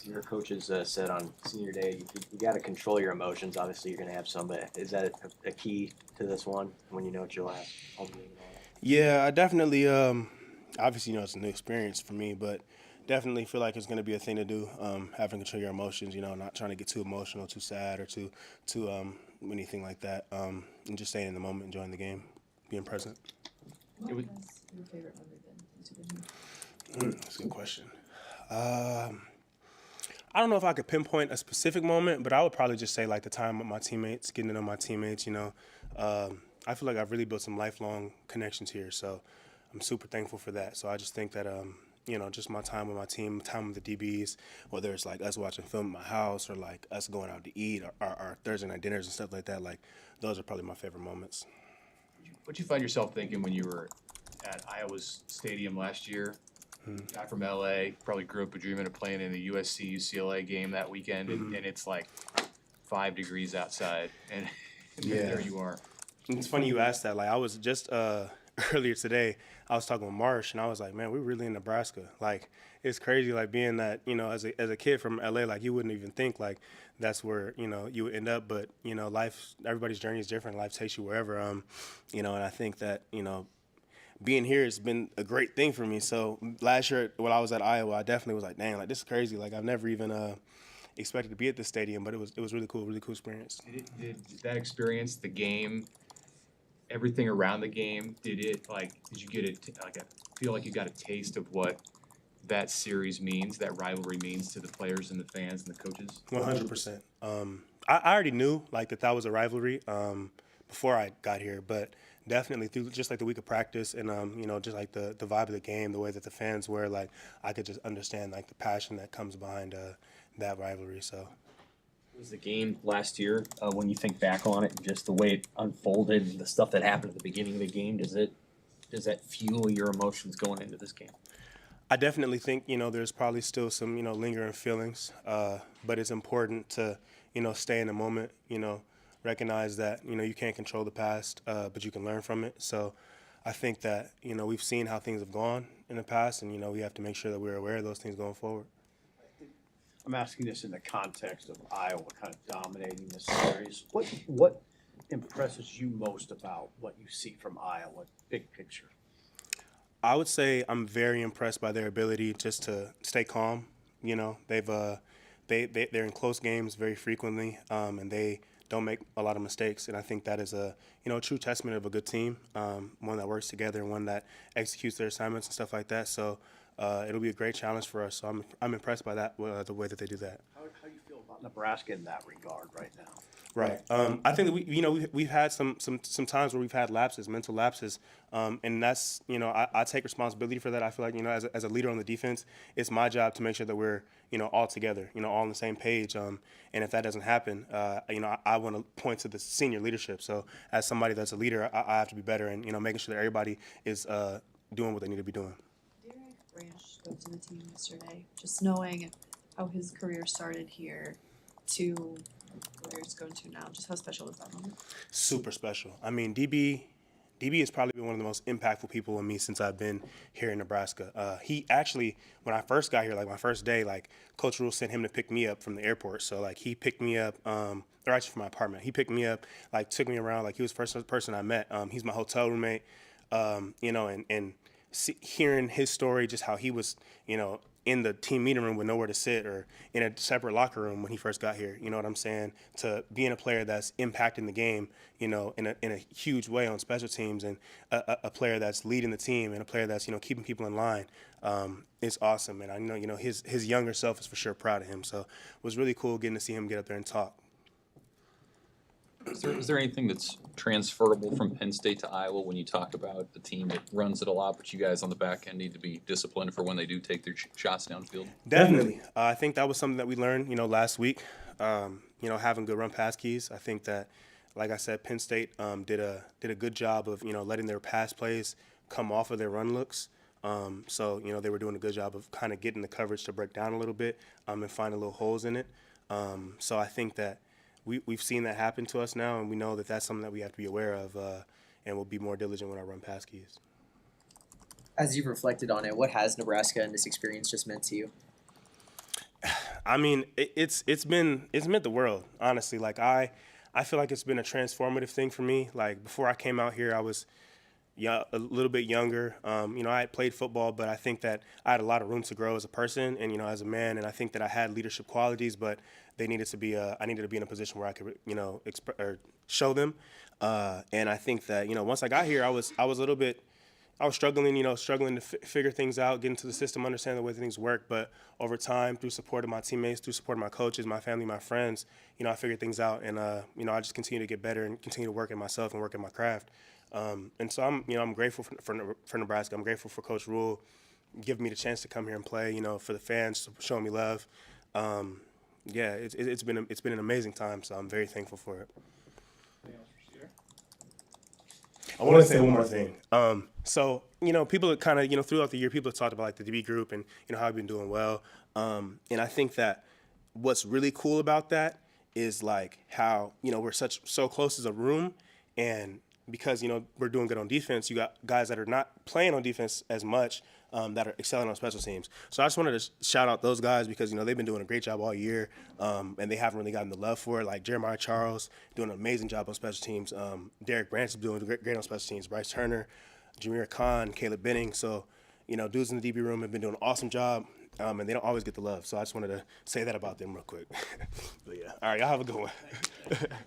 Your coaches said on senior day, you got to control your emotions. Obviously, you're going to have some, but is that a key to this one when you know what you'll have all the game and all that? Yeah, I definitely. Obviously, it's a new experience for me, but definitely feel like it's going to be a thing to do. Having to control your emotions, not trying to get too emotional, too sad, or too anything like that. And just staying in the moment, enjoying the game, being present. What has your favorite memory been since you've been That's a good question. I don't know if I could pinpoint a specific moment, but I would probably just say like the time with my teammates, getting to know my teammates. I feel like I've really built some lifelong connections here, so I'm super thankful for that. So I just think that just my time with my team, time with the DBs, whether it's like us watching film at my house or like us going out to eat or our Thursday night dinners and stuff like that, like those are probably my favorite moments. What'd you find yourself thinking when you were at Iowa's stadium last year? Guy from LA, probably grew up dreaming of playing in the USC UCLA game that weekend, and it's like 5 degrees outside, and Yeah. there you are. It's funny you asked that. Like I was just earlier today, I was talking with Marsh, and I was like, man, we're really in Nebraska. Like it's crazy, like being that as a kid from LA, like you wouldn't even think like that's where you would end up. But life, everybody's journey is different. Life takes you wherever. And I think that being here has been a great thing for me. So last year when I was at Iowa, I definitely was like, dang, like this is crazy. Like I've never even expected to be at this stadium, but it was really cool experience. Did that experience, the game, everything around the game, did you get feel like you got a taste of what that series means, that rivalry means to the players and the fans and the coaches? 100%. I already knew like that was a rivalry before I got here, but definitely through just like the week of practice and just like the vibe of the game, the way that the fans were, like I could just understand like the passion that comes behind that rivalry. So Was the game last year, when you think back on it, and just the way it unfolded, and the stuff that happened at the beginning of the game, does that fuel your emotions going into this game? I definitely think there's probably still some lingering feelings, but it's important to stay in the moment. Recognize that you can't control the past, but you can learn from it. So I think that we've seen how things have gone in the past, and we have to make sure that we're aware of those things going forward. I'm asking this in the context of Iowa kind of dominating this series. What impresses you most about what you see from Iowa, big picture? I would say I'm very impressed by their ability just to stay calm. They're in close games very frequently, and they don't make a lot of mistakes. And I think that is a true testament of a good team, one that works together and one that executes their assignments and stuff like that. So it'll be a great challenge for us. So I'm impressed by that the way that they do that. How do you feel about Nebraska in that regard right now? Right. I think that we've had some times where we've had lapses, mental lapses, and that's I take responsibility for that. I feel like as a leader on the defense, it's my job to make sure that we're all together, all on the same page. And if that doesn't happen, I want to point to the senior leadership. So as somebody that's a leader, I have to be better and making sure that everybody is doing what they need to be doing. Derek Branch spoke to the team yesterday, just knowing how his career started here to where it's going to now. Just how special is that moment? Super special. I mean, DB has probably been one of the most impactful people in me since I've been here in Nebraska. He actually, when I first got here, like my first day, like Coach Rule sent him to pick me up from the airport. So like he picked me up, or actually from my apartment. He picked me up, like took me around. Like he was the first person I met. He's my hotel roommate. Hearing his story, just how he was, in the team meeting room with nowhere to sit or in a separate locker room when he first got here, you know what I'm saying? To being a player that's impacting the game, in a huge way on special teams and a player that's leading the team and a player that's, keeping people in line. It's awesome. And I know, his younger self is for sure proud of him. So it was really cool getting to see him get up there and talk. Is there anything that's transferable from Penn State to Iowa when you talk about the team that runs it a lot, but you guys on the back end need to be disciplined for when they do take their shots downfield? Definitely. I think that was something that we learned, last week. Having good run pass keys. I think that, like I said, Penn State did a good job of letting their pass plays come off of their run looks. So they were doing a good job of kind of getting the coverage to break down a little bit and finding little holes in it. So I think that we've seen that happen to us now, and we know that that's something that we have to be aware of, and we'll be more diligent with our run pass keys. As you've reflected on it, what has Nebraska and this experience just meant to you? I mean, it's meant the world, honestly. Like I feel like it's been a transformative thing for me. Like before I came out here, I was a little bit younger. I had played football, but I think that I had a lot of room to grow as a person and, as a man. And I think that I had leadership qualities, but they needed to be, I needed to be in a position where I could, or show them. And I think that, once I got here, I was struggling, struggling to figure things out, get into the system, understand the way things work. But over time, through support of my teammates, through support of my coaches, my family, my friends, I figured things out. And, I just continue to get better and continue to work in myself and work in my craft. And so I'm grateful for Nebraska. I'm grateful for Coach Rule giving me the chance to come here and play, for the fans showing me love. It's been an amazing time. So I'm very thankful for it. I want to say one more thing. People kind of, throughout the year, people have talked about like the DB group and, how I've been doing well. And I think that what's really cool about that is like how, we're so close as a room, and because, we're doing good on defense, you got guys that are not playing on defense as much, that are excelling on special teams. So I just wanted to shout out those guys because, they've been doing a great job all year, and they haven't really gotten the love for it. Like Jeremiah Charles doing an amazing job on special teams. Derek Branch is doing great on special teams. Bryce Turner, Jameer Khan, Caleb Benning. So, dudes in the DB room have been doing an awesome job, and they don't always get the love. So I just wanted to say that about them real quick. But yeah, all right, y'all have a good one.